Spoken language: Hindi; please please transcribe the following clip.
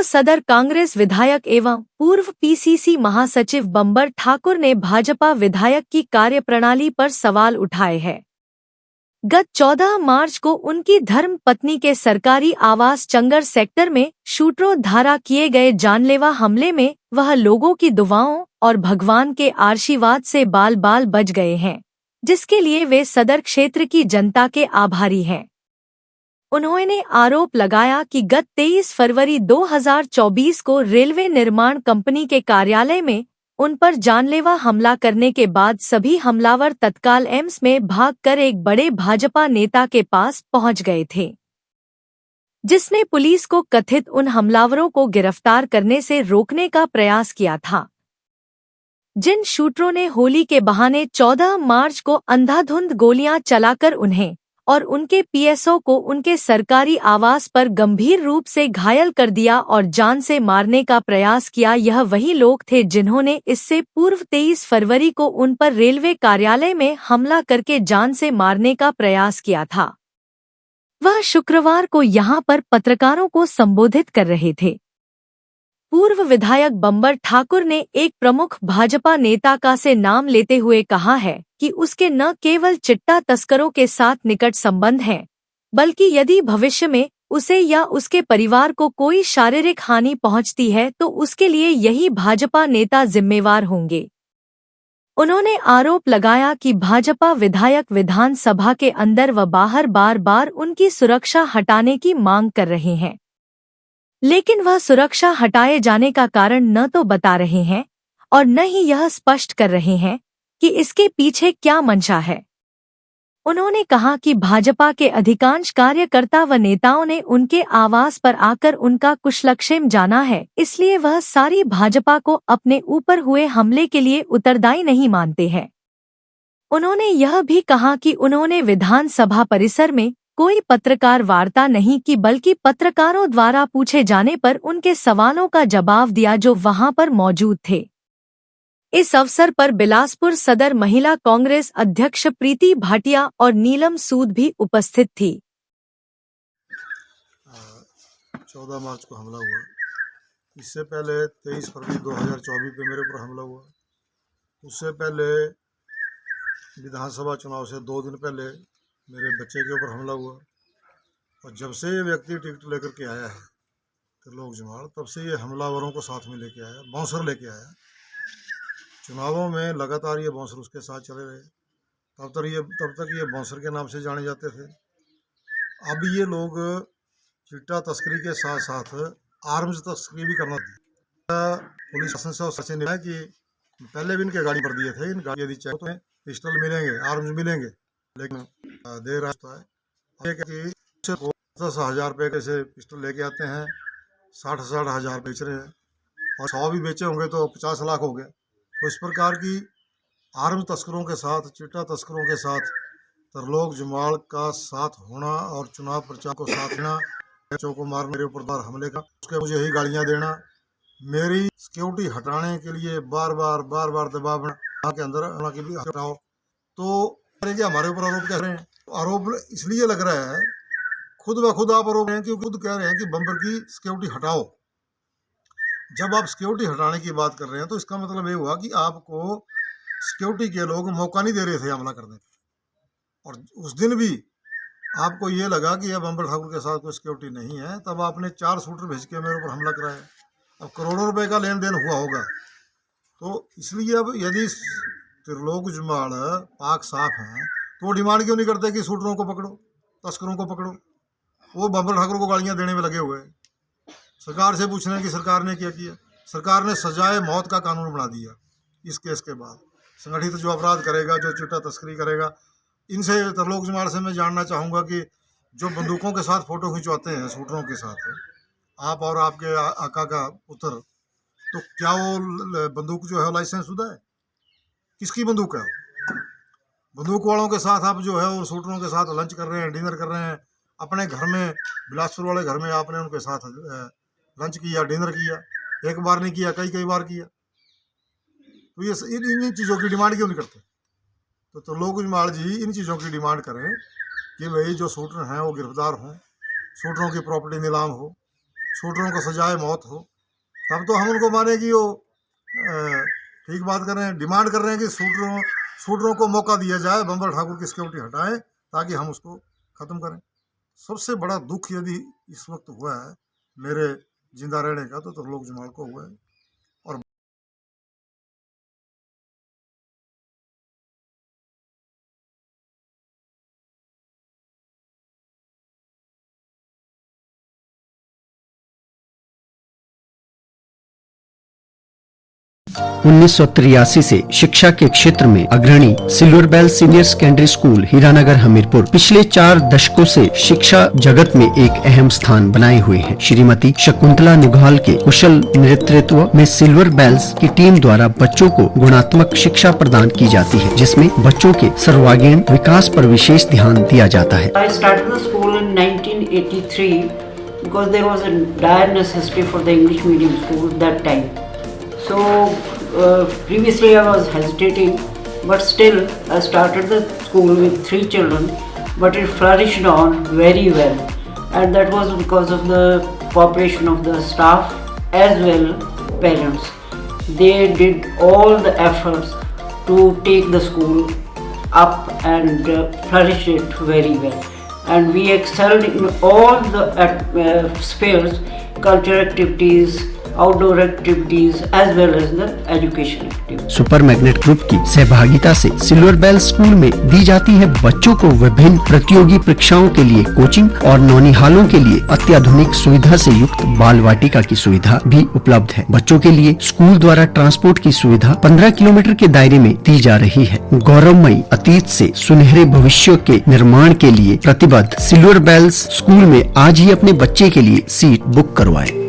सदर कांग्रेस विधायक एवं पूर्व पीसीसी महासचिव बंबर ठाकुर ने भाजपा विधायक की कार्यप्रणाली पर सवाल उठाए हैं। गत 14 मार्च को उनकी धर्म पत्नी के सरकारी आवास चंगर सेक्टर में शूटरों द्वारा किए गए जानलेवा हमले में वह लोगों की दुआओं और भगवान के आशीर्वाद से बाल बाल बच गए हैं, जिसके लिए वे सदर क्षेत्र की जनता के आभारी हैं। उन्होंने आरोप लगाया कि गत 23 फरवरी 2024 को रेलवे निर्माण कंपनी के कार्यालय में उन पर जानलेवा हमला करने के बाद सभी हमलावर तत्काल एम्स में भागकर एक बड़े भाजपा नेता के पास पहुंच गए थे, जिसने पुलिस को कथित उन हमलावरों को गिरफ्तार करने से रोकने का प्रयास किया था। जिन शूटरों ने होली के बहाने 14 मार्च को अंधाधुंध गोलियां चलाकर उन्हें और उनके पीएसओ को उनके सरकारी आवास पर गंभीर रूप से घायल कर दिया और जान से मारने का प्रयास किया, यह वही लोग थे जिन्होंने इससे पूर्व 23 फरवरी को उन पर रेलवे कार्यालय में हमला करके जान से मारने का प्रयास किया था। वह शुक्रवार को यहां पर पत्रकारों को संबोधित कर रहे थे। पूर्व विधायक बंबर ठाकुर ने एक प्रमुख भाजपा नेता का से नाम लेते हुए कहा है कि उसके न केवल चिट्टा तस्करों के साथ निकट संबंध हैं, बल्कि यदि भविष्य में उसे या उसके परिवार को कोई शारीरिक हानि पहुंचती है तो उसके लिए यही भाजपा नेता जिम्मेवार होंगे। उन्होंने आरोप लगाया कि भाजपा विधायक विधानसभा के अंदर व बाहर बार बार उनकी सुरक्षा हटाने की मांग कर रहे हैं, लेकिन वह सुरक्षा हटाए जाने का कारण न तो बता रहे हैं और न ही यह स्पष्ट कर रहे हैं कि इसके पीछे क्या मंशा है। उन्होंने कहा कि भाजपा के अधिकांश कार्यकर्ता व नेताओं ने उनके आवास पर आकर उनका कुशलक्षेम जाना है, इसलिए वह सारी भाजपा को अपने ऊपर हुए हमले के लिए उत्तरदायी नहीं मानते हैं। उन्होंने यह भी कहा कि उन्होंने विधानसभा परिसर में कोई पत्रकार वार्ता नहीं की, बल्कि पत्रकारों द्वारा पूछे जाने पर उनके सवालों का जवाब दिया जो वहां पर मौजूद थे। इस अवसर पर बिलासपुर सदर महिला कांग्रेस अध्यक्ष प्रीति भाटिया और नीलम सूद भी उपस्थित थी। 14 मार्च को हमला हुआ। इससे पहले 23 फरवरी 2024 पे मेरे ऊपर हमला हुआ। उससे पहले विधानसभा चुनाव से 2 दिन पहले मेरे बच्चे के ऊपर हमला हुआ। और जब से ये व्यक्ति टिकट लेकर के आया है त्रिलोक जमाल, तब से ये हमलावरों को साथ में लेके आया, बाउंसर लेके आया। चुनावों में लगातार ये बाउंसर उसके साथ चले रहे। तब तक ये बाउंसर के नाम से जाने जाते थे। अब ये लोग चिट्टा तस्करी के साथ साथ आर्म्स तस्करी भी करना थी। पुलिस शासन से निर्णय कि पहले भी इनके गाड़ी पर दिए थे, इन गाड़ी यदि चाहे तो पिस्टल मिलेंगे, आर्म्स मिलेंगे, लेकिन देर रास्ता है कि 10,000 रुपये के से पिस्टल लेके आते हैं, 60-60 हज़ार बेच रहे हैं, और 100 भी बेचे होंगे तो 50 लाख हो गए। तो इस प्रकार की आर्म तस्करों के साथ, चिट्टा तस्करों के साथ त्रिलोक जमाल का साथ होना और चुनाव प्रचार को साथ देना, बच्चों को मार, मेरे ऊपर हमले का, उसके मुझे ही गालियां देना, मेरी सिक्योरिटी हटाने के लिए बार बार दबाव बना के अंदर की भी हटाओ, तो हमारे ऊपर आरोप कह रहे हैं। आरोप इसलिए लग रहा है, खुद ब खुद आप आरोप रहे हैं कि खुद कह रहे हैं कि बंबर की सिक्योरिटी हटाओ। जब आप सिक्योरिटी हटाने की बात कर रहे हैं तो इसका मतलब ये हुआ कि आपको सिक्योरिटी के लोग मौका नहीं दे रहे थे हमला करने का। और उस दिन भी आपको ये लगा कि अब बंबर ठाकुर के साथ कोई सिक्योरिटी नहीं है, तब आपने 4 शूटर भेज के मेरे ऊपर हमला कराया। अब करोड़ों रुपए का लेन देन हुआ होगा। तो इसलिए अब यदि त्रिलोक जमाल पाक साफ हैं तो वो डिमांड क्यों नहीं करते कि शूटरों को पकड़ो, तस्करों को पकड़ो? वो बंबर ठाकुर को गालियां देने में लगे हुए हैं। सरकार से पूछ रहे हैं कि सरकार ने क्या किया। सरकार ने सजाए मौत का कानून बना दिया इस केस के बाद। संगठित जो अपराध करेगा, जो चिट्टा तस्करी करेगा, इनसे त्रिलोक जमाल से मैं जानना चाहूँगा कि जो बंदूकों के साथ फ़ोटो खिंचवाते हैं शूटरों के साथ, आप और आपके आका का पुत्र, तो क्या वो बंदूक जो है लाइसेंस शुदा है? किसकी बंदूक है? बंदूक वालों के साथ आप जो है वो शूटरों के साथ लंच कर रहे हैं, डिनर कर रहे हैं। अपने घर में, बिलासपुर वाले घर में आपने उनके साथ लंच किया, डिनर किया। एक बार नहीं किया, कई बार किया। तो ये इन चीज़ों की डिमांड क्यों नहीं करते? तो त्रिलोक जमाल जी इन चीज़ों की डिमांड करें कि भाई जो शूटर हैं वो गिरफ्तार हों, शूटरों की प्रॉपर्टी नीलाम हो, शूटरों को सजाए मौत हो, तब तो हम उनको माने कि वो ठीक बात कर रहे हैं, डिमांड कर रहे हैं कि शूटरों को मौका दिया जाए, बम्बर ठाकुर की सिक्योरिटी हटाएं ताकि हम उसको ख़त्म करें। सबसे बड़ा दुख यदि इस वक्त हुआ है मेरे जिंदा रहने का तो लोग जमाल को हुआ है। और 1983 से शिक्षा के क्षेत्र में अग्रणी silver bell senior secondary school Hiranagar Hamirpur पिछले 4 दशकों से शिक्षा जगत में एक अहम स्थान बनाए हुए है। श्रीमती शकुंतला निघाल के कुशल नेतृत्व में सिल्वर बेल्स की टीम द्वारा बच्चों को गुणात्मक शिक्षा प्रदान की जाती है, जिसमें बच्चों के सर्वांगीण विकास पर विशेष ध्यान दिया जाता है। I started the school in 1983 because there was a dire necessity for the English medium school that time. So previously I was hesitating, but still I started the school with 3 children, but it flourished on very well, and that was because of the cooperation of the staff as well parents. They did all the efforts to take the school up and flourish it very well, and we excelled in all the spheres, cultural activities, outdoor activities as well as the education activities. Super magnet group की सहभागिता से सिल्वर बेल स्कूल में दी जाती है बच्चों को विभिन्न प्रतियोगी परीक्षाओं के लिए कोचिंग और नौनिहालों के लिए अत्याधुनिक सुविधा से युक्त बाल वाटिका की सुविधा भी उपलब्ध है। बच्चों के लिए स्कूल द्वारा ट्रांसपोर्ट की सुविधा 15 किलोमीटर के दायरे में दी जा रही है। गौरवमयी अतीत से सुनहरे भविष्य के निर्माण के लिए प्रतिबद्ध सिल्वर बेल्स स्कूल में आज ही अपने बच्चे के लिए सीट बुक करवाएं।